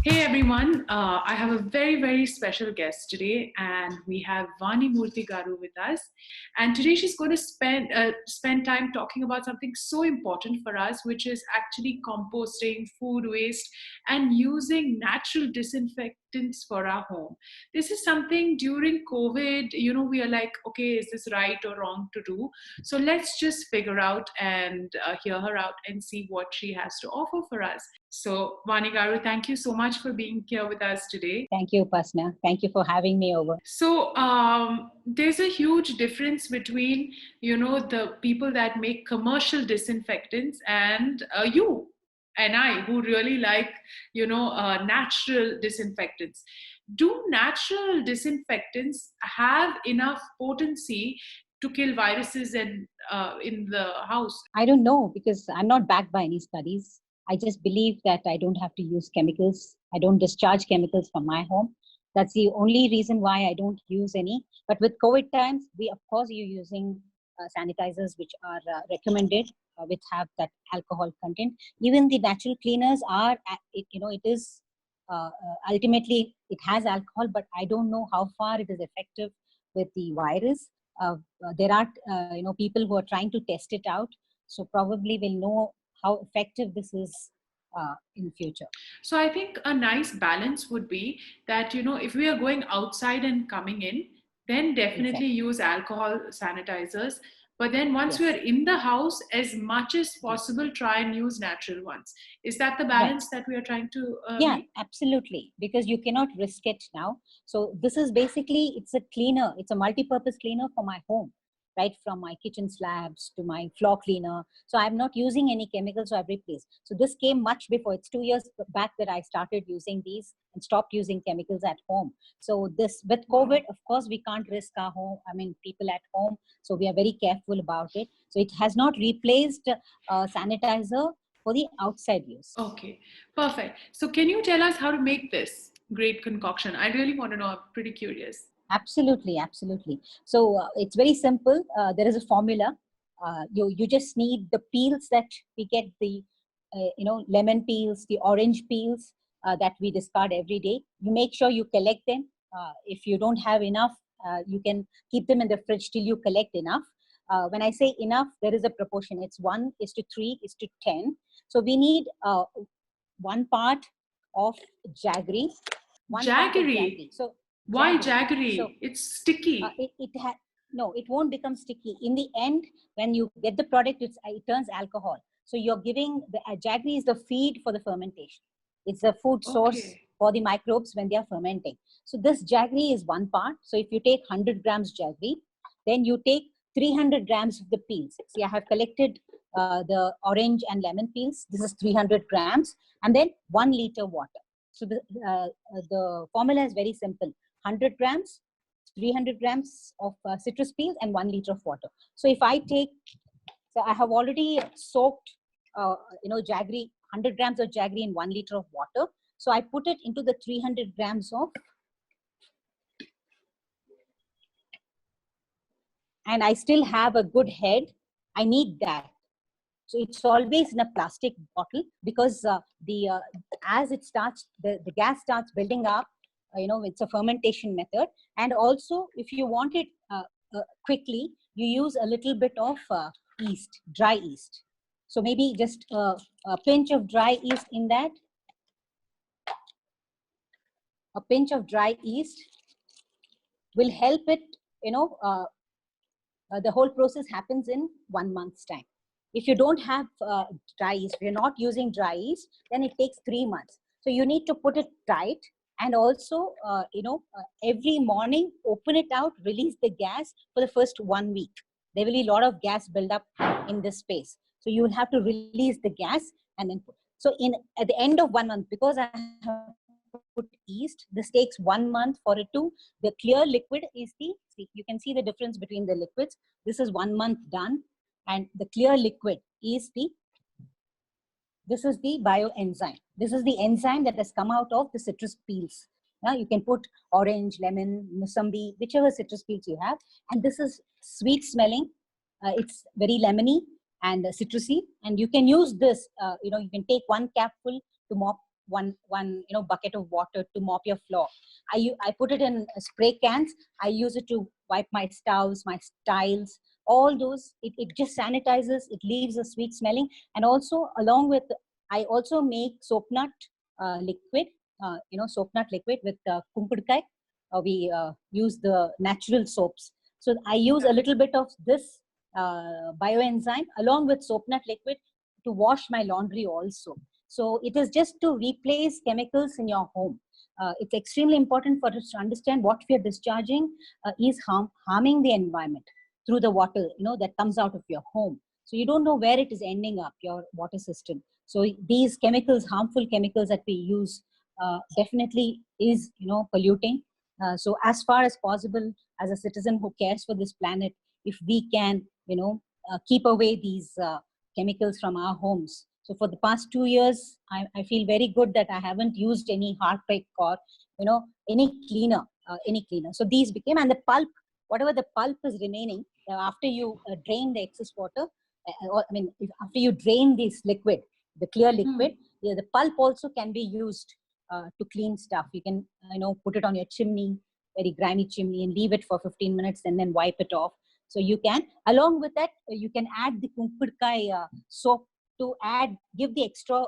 Hey everyone, I have a very special guest today, and we have Vani Murthy Garu with us. And today she's going to spend time talking about something so important for us, which is actually composting food waste and using natural disinfectants for our home. This is something during COVID, we are like, okay, is this right or wrong to do? So let's just figure out and hear her out and see what she has to offer for us. So, Vani Garu, thank you so much for being here with us today. Thank you, Pasna. Thank you for having me over. So, there's a huge difference between, the people that make commercial disinfectants and you and I, who really like, natural disinfectants. Do natural disinfectants have enough potency to kill viruses and in the house? I don't know because I'm not backed by any studies. I just believe that I don't have to use chemicals. I don't discharge chemicals from my home. That's the only reason why I don't use any. But with COVID times, we of course you're using sanitizers which are recommended, which have that alcohol content. Even the natural cleaners are, it is ultimately it has alcohol, but I don't know how far it is effective with the virus. There are people who are trying to test it out, so probably we'll know how effective this is in future. So I think a nice balance would be that, if we are going outside and coming in, then definitely Exactly. use alcohol sanitizers. But then once we are Yes. in the house, as much as Yes. possible, try and use natural ones. Is that the Right. balance that we are trying to Yeah, make? absolutely. Because you cannot risk it now. So this is basically, it's a cleaner. It's a multi-purpose cleaner for my home, right? From my kitchen slabs to my floor cleaner. So I'm not using any chemicals, so I've replaced. So this came much before. It's 2 years back that I started using these and stopped using chemicals at home. So this, with COVID, of course, we can't risk our home. I mean, people at home. So we are very careful about it. So it has not replaced sanitizer for the outside use. Okay, perfect. So can you tell us how to make this great concoction? I really want to know. I'm pretty curious. Absolutely, absolutely. So it's very simple. There is a formula. You just need the peels that we get, the lemon peels, the orange peels that we discard every day. You make sure you collect them. If you don't have enough, you can keep them in the fridge till you collect enough. When I say enough, there is a proportion. It's 1:3:10. So we need 1 part of jaggery, 1 part of Jaggery. jaggery. So Why jaggery. So jaggery? It's sticky. no, it won't become sticky. In the end, when you get the product, it turns alcohol. So you're giving the jaggery is the feed for the fermentation. It's the food source Okay. for the microbes when they are fermenting. So this jaggery is 1 part. So if you take 100 grams jaggery, then you take 300 grams of the peels. See, I have collected the orange and lemon peels. This is 300 grams, and then 1 liter water. So the formula is very simple: 100 grams, 300 grams of citrus peels, and 1 liter of water. So if I take, so I have already soaked, jaggery, 100 grams of jaggery in 1 liter of water. So I put it into the 300 grams of, and I still have a good head. I need that. So it's always in a plastic bottle because as it starts, the gas starts building up. It's a fermentation method, and also if you want it quickly, you use a little bit of yeast, dry yeast. So maybe just a pinch of dry yeast in that. A pinch of dry yeast will help it. The whole process happens in 1 month's time. If you don't have dry yeast, if you're not using dry yeast, then it takes 3 months. So you need to put it tight, and also, every morning, open it out, release the gas for the first 1 week. There will be a lot of gas build up in this space. So you will have to release the gas and then put. So at the end of 1 month, because I have put yeast, this takes 1 month for it to, the clear liquid is see, you can see the difference between the liquids. This is 1 month done, and the clear liquid is this is the bioenzyme. This is the enzyme that has come out of the citrus peels. Now you can put orange, lemon, musambi, whichever citrus peels you have, and this is sweet smelling. It's very lemony and citrusy, and you can use this. You can take 1 capful to mop one bucket of water to mop your floor. I put it in spray cans. I use it to wipe my stoves, my tiles, all those. It just sanitizes. It leaves a sweet smelling. And also along with, I also make soap nut liquid. Soap nut liquid with kunkudkai. We use the natural soaps. So I use a little bit of this bioenzyme along with soap nut liquid to wash my laundry also. So it is just to replace chemicals in your home. It's extremely important for us to understand what we are discharging is harming the environment through the water, that comes out of your home. So you don't know where it is ending up, your water system. So these chemicals, harmful chemicals that we use, definitely is, polluting. So as far as possible, as a citizen who cares for this planet, if we can, keep away these chemicals from our homes. So for the past 2 years, I feel very good that I haven't used any Harpic or, any cleaner. So these became, and the pulp, whatever the pulp is remaining, after you drain the excess water, after you drain this liquid, the clear liquid, the pulp also can be used to clean stuff. You can, put it on your chimney, very grimy chimney, and leave it for 15 minutes and then wipe it off. So you can, along with that, you can add the kunkudkai soap to give the extra,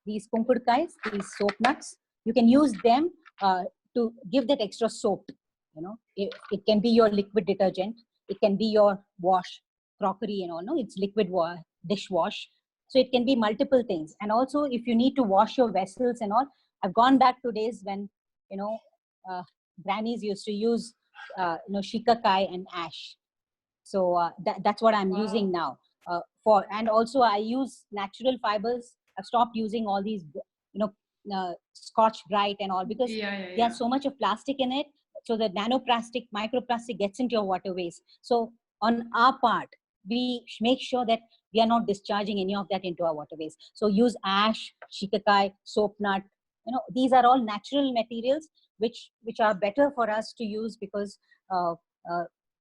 these kunkudkais, these soap nuts. You can use them to give that extra soap. It can be your liquid detergent. It can be your wash, crockery and all. No, it's liquid dishwash. So it can be multiple things. And also, if you need to wash your vessels and all, I've gone back to days when, grannies used to use, shikakai and ash. So that's what I'm using now. And also I use natural fibers. I've stopped using all these, Scotch Brite and all, because there's so much of plastic in it. So the nanoplastic, microplastic gets into your waterways. So on our part, we make sure that we are not discharging any of that into our waterways. So use ash, shikakai, soap nut. These are all natural materials which are better for us to use, because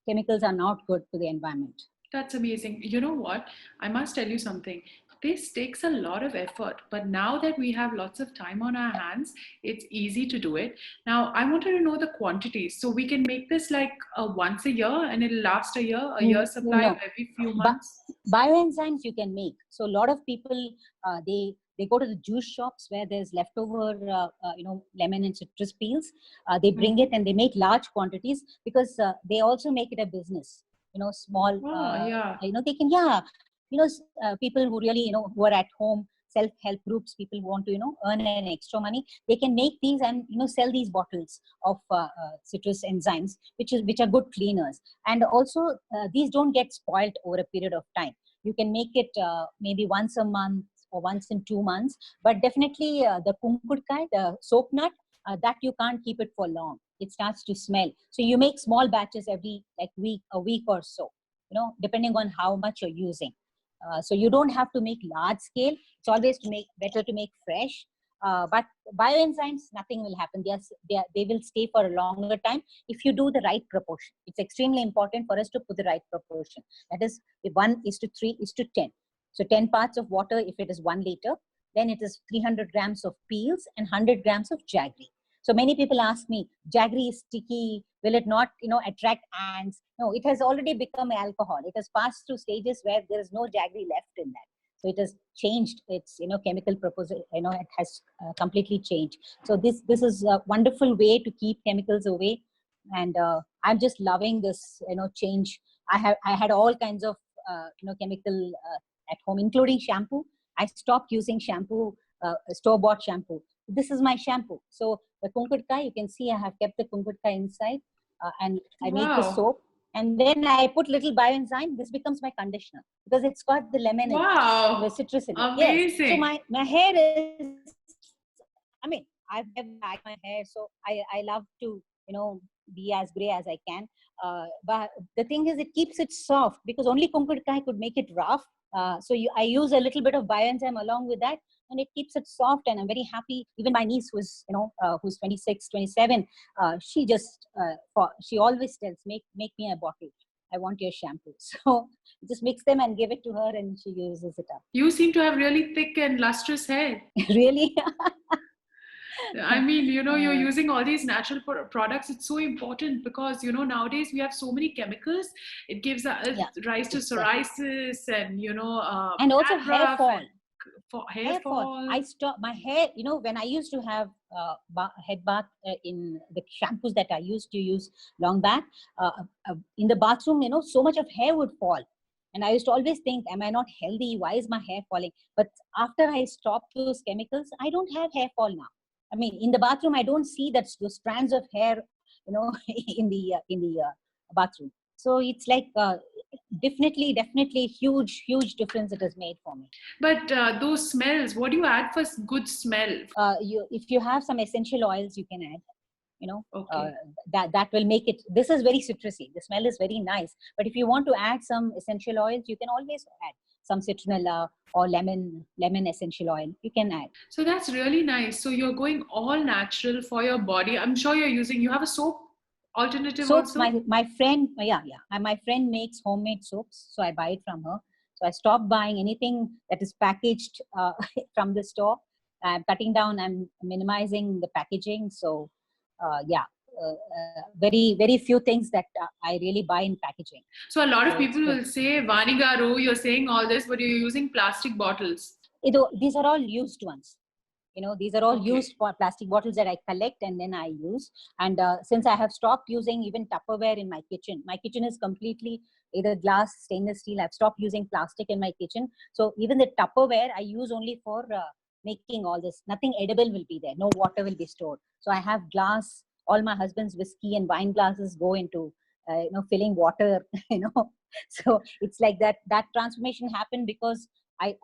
chemicals are not good to the environment. That's amazing. You know what? I must tell you something. This takes a lot of effort, but now that we have lots of time on our hands, it's easy to do it. Now, I wanted to know the quantities. So we can make this like once a year and it'll last a year supply of every few months. Bioenzymes you can make. So a lot of people, they go to the juice shops where there's leftover, lemon and citrus peels. They bring it and they make large quantities, because they also make it a business. Small, they can, people who really, who are at home, self-help groups, people who want to, earn an extra money, they can make these and, sell these bottles of citrus enzymes, which are good cleaners. And also, these don't get spoiled over a period of time. You can make it maybe once a month or once in 2 months, but definitely the kunkudkai, the soap nut, that you can't keep it for long. It starts to smell. So you make small batches every a week or so, depending on how much you're using. So you don't have to make large scale. It's always better to make fresh. But bioenzymes, nothing will happen. They will stay for a longer time if you do the right proportion. It's extremely important for us to put the right proportion. That is, if 1:3:10. So 10 parts of water, if it is 1 liter, then it is 300 grams of peels and 100 grams of jaggery. So many people ask me, jaggery is sticky. Will it not, attract ants? No, it has already become alcohol. It has passed through stages where there is no jaggery left in that. So it has changed its, chemical proposal. It has completely changed. So this is a wonderful way to keep chemicals away. And I'm just loving this, change. I had all kinds of, chemical at home, including shampoo. I stopped using shampoo, store-bought shampoo. This is my shampoo. So the kunkudkai, you can see I have kept the kunkudkai inside, and I make the soap. And then I put little bioenzyme. This becomes my conditioner, because it's got the lemon in it, the citrus in it. Amazing. Yes. So my hair is, I've never dyed my hair, so I love to, be as gray as I can. But the thing is, it keeps it soft, because only kunkudkai could make it rough. So I use a little bit of bioenzyme along with that, and it keeps it soft. And I'm very happy. Even my niece, who's 26, 27, she always tells, make me a bottle. I want your shampoo. So just mix them and give it to her, and she uses it up. You seem to have really thick and lustrous hair. Really? I mean, you're using all these natural products. It's so important because, nowadays we have so many chemicals. It gives Yeah, rise to exactly. psoriasis and, And also hair dandruff fall. and hair Hair fall. fall. I stop my hair. When I used to have head bath in the shampoos that I used to use long back, in the bathroom, so much of hair would fall. And I used to always think, am I not healthy? Why is my hair falling? But after I stopped those chemicals, I don't have hair fall now. I mean, in the bathroom, I don't see that those strands of hair, in the bathroom. So it's like definitely huge difference it has made for me. But those smells, what do you add for good smell? If you have some essential oils, you can add. You know, Okay. that will make it. This is very citrusy. The smell is very nice. But if you want to add some essential oils, you can always add some citronella or lemon essential oil. You can add. So that's really nice. So you're going all natural for your body. I'm sure you have a soap alternative Soaps, also? my friend, yeah, and my friend makes homemade soaps, so I buy it from her. So I stopped buying anything that is packaged from the store. I'm cutting down and minimizing the packaging. So yeah, very few things that I really buy in packaging. So a lot of So it's people good. will say, Vanigaru, you're saying all this, but you're using plastic bottles. These are all used ones. These are all Okay. used for plastic bottles that I collect and then I use. And since I have stopped using even Tupperware in my kitchen is completely either glass, stainless steel. I've stopped using plastic in my kitchen. So even the Tupperware I use only for making all this. Nothing edible will be there. No water will be stored. So I have glass. All my husband's whiskey and wine glasses go into filling water. So it's like that transformation happened because I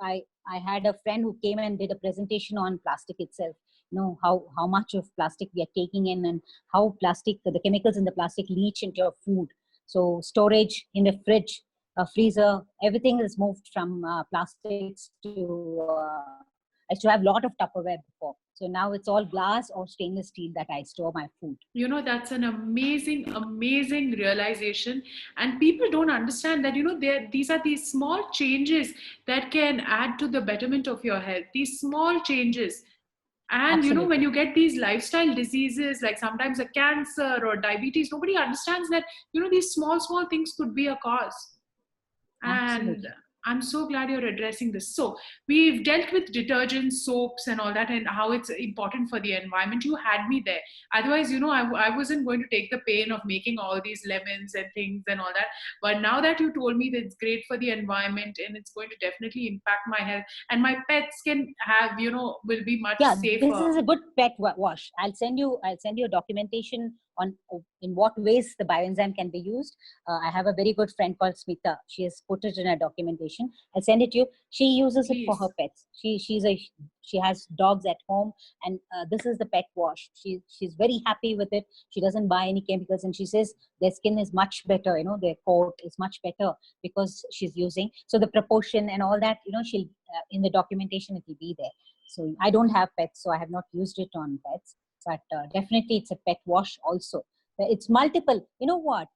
had a friend who came and did a presentation on plastic itself. How much of plastic we are taking in, and how the chemicals in the plastic leach into your food. So storage in the fridge, freezer, everything is moved from plastics to. I used to have a lot of Tupperware before. So now it's all glass or stainless steel that I store my food. That's an amazing realization. And people don't understand that, these are these small changes that can add to the betterment of your health. These small changes. And, when Absolutely. you get these lifestyle diseases, like sometimes a cancer or diabetes, nobody understands that, these small things could be a cause. And Absolutely. I'm so glad you're addressing this. So we've dealt with detergents, soaps, and all that, and how it's important for the environment. You had me there. Otherwise, I wasn't going to take the pain of making all these lemons and things and all that. But now that you told me that it's great for the environment and it's going to definitely impact my health, and my pets can have, will be much Yeah, this safer. is a good pet wash. I'll send you a documentation on in what ways the bioenzyme can be used. I have a very good friend called Smita. She has put it in a documentation. I'll send it to you. She uses it for her Please. pets. She has dogs at home, and this is the pet wash. She's very happy with it. She doesn't buy any chemicals, and she says their skin is much better. Their coat is much better because she's using. So the proportion and all that, she'll in the documentation it will be there. So I don't have pets, so I have not used it on pets. But definitely, it's a pet wash also. It's multiple. You know what?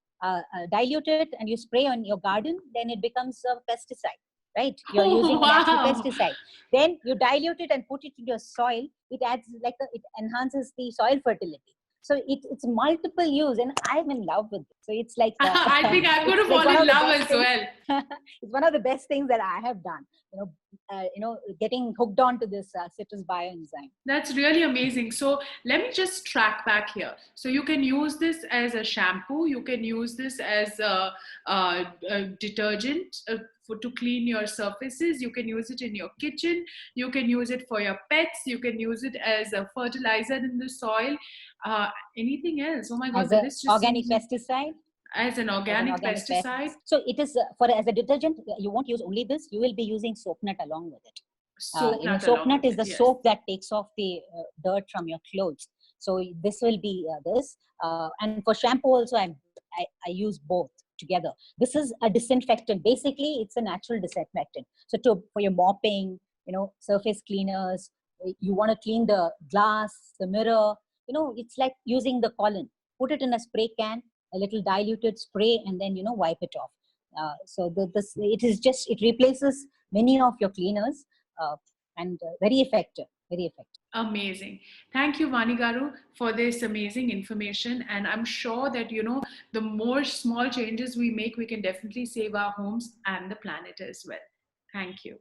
Dilute it and you spray on your garden, then it becomes a pesticide. Right? You're Oh, using a natural wow. pesticide. Then you dilute it and put it in your soil. It adds it enhances the soil fertility. So it's multiple use, and I'm in love with it. So it's like I think I'm going it's to like fall one in of the love best as things. well. It's one of the best things that I have done. Getting hooked on to this citrus bioenzyme. That's really amazing. So let me just track back here. So you can use this as a shampoo. You can use this as a detergent to clean your surfaces. You can use it in your kitchen. You can use it for your pets. You can use it as a fertilizer in the soil. Anything else? Oh my God, As the a list just organic seems pesticide. as an As an organic organic pest. pesticide. So it is as a detergent. You won't use only this. You will be using soap nut along with it. Soap nut Soap along nut with is it. the Yes. soap that takes off the dirt from your clothes. So this will be this. And for shampoo also, I use both together. This is a disinfectant. Basically, it's a natural disinfectant. So for your mopping, surface cleaners, you want to clean the glass, the mirror. It's like using the colon. Put it in a spray can, a little diluted spray, and then wipe it off. So it replaces many of your cleaners, and very effective, very effective. Amazing. Thank you, Vani Garu, for this amazing information. And I'm sure that, the more small changes we make, we can definitely save our homes and the planet as well. Thank you.